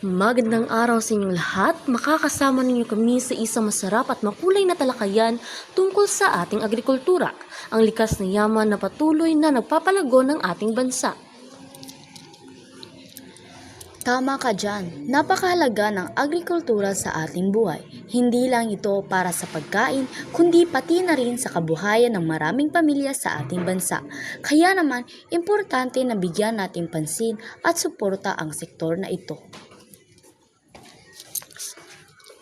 Magandang araw sa inyong lahat. Makakasama ninyo kami sa isang masarap at makulay na talakayan tungkol sa ating agrikultura, ang likas na yaman na patuloy na nagpapalago ng ating bansa. Tama ka dyan. Napakahalaga ng agrikultura sa ating buhay. Hindi lang ito para sa pagkain, kundi pati na rin sa kabuhayan ng maraming pamilya sa ating bansa. Kaya naman, importante na bigyan natin pansin at suporta ang sektor na ito.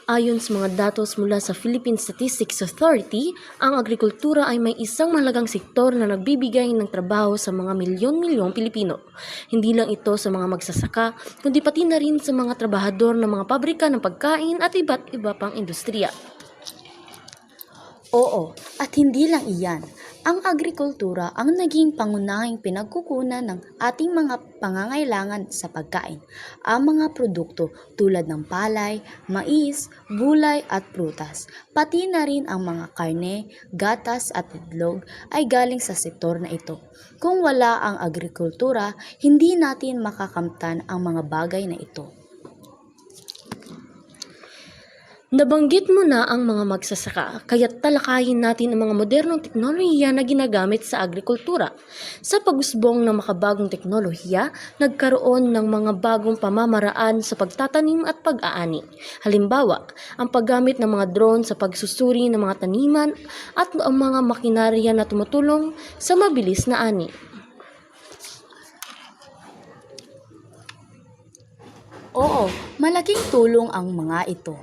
Ayon sa mga datos mula sa Philippine Statistics Authority, ang agrikultura ay may isang mahalagang sektor na nagbibigay ng trabaho sa mga milyon-milyong Pilipino. Hindi lang ito sa mga magsasaka, kundi pati na rin sa mga trabahador ng mga pabrika ng pagkain at iba't iba pang industriya. Oo, at hindi lang iyan. Ang agrikultura ang naging pangunahing pinagkukunan ng ating mga pangangailangan sa pagkain. Ang mga produkto tulad ng palay, mais, gulay at prutas, pati na rin ang mga karne, gatas at itlog ay galing sa sektor na ito. Kung wala ang agrikultura, hindi natin makakamtan ang mga bagay na ito. Nabanggit mo na ang mga magsasaka, kaya't talakayin natin ang mga modernong teknolohiya na ginagamit sa agrikultura. Sa pag-usbong ng makabagong teknolohiya, nagkaroon ng mga bagong pamamaraan sa pagtatanim at pag-aani. Halimbawa, ang paggamit ng mga drone sa pagsusuri ng mga taniman at ang mga makinarya na tumutulong sa mabilis na ani. Oo, malaking tulong ang mga ito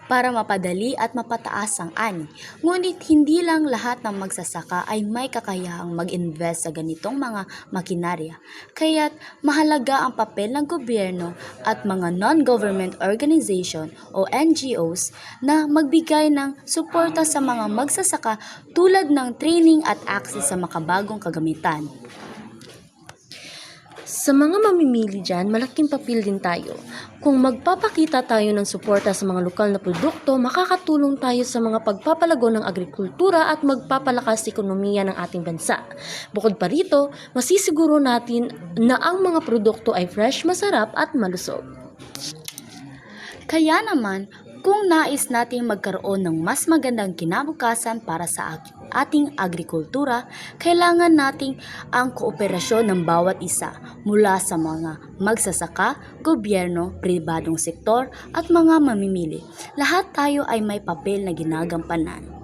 para mapadali at mapataas ang ani. Ngunit hindi lang lahat ng magsasaka ay may kakayahang mag-invest sa ganitong mga makinarya. Kaya't mahalaga ang papel ng gobyerno at mga non-government organization o NGOs na magbigay ng suporta sa mga magsasaka tulad ng training at access sa makabagong kagamitan. Sa mga mamimili dyan, malaking papel din tayo. Kung magpapakita tayo ng suporta sa mga lokal na produkto, makakatulong tayo sa mga pagpapalago ng agrikultura at magpapalakas sa ekonomiya ng ating bansa. Bukod pa rito, masisiguro natin na ang mga produkto ay fresh, masarap at malusog. Kaya naman, kung nais nating magkaroon ng mas magandang kinabukasan para sa ating agrikultura, kailangan nating ang kooperasyon ng bawat isa mula sa mga magsasaka, gobyerno, pribadong sektor at mga mamimili. Lahat tayo ay may papel na ginagampanan.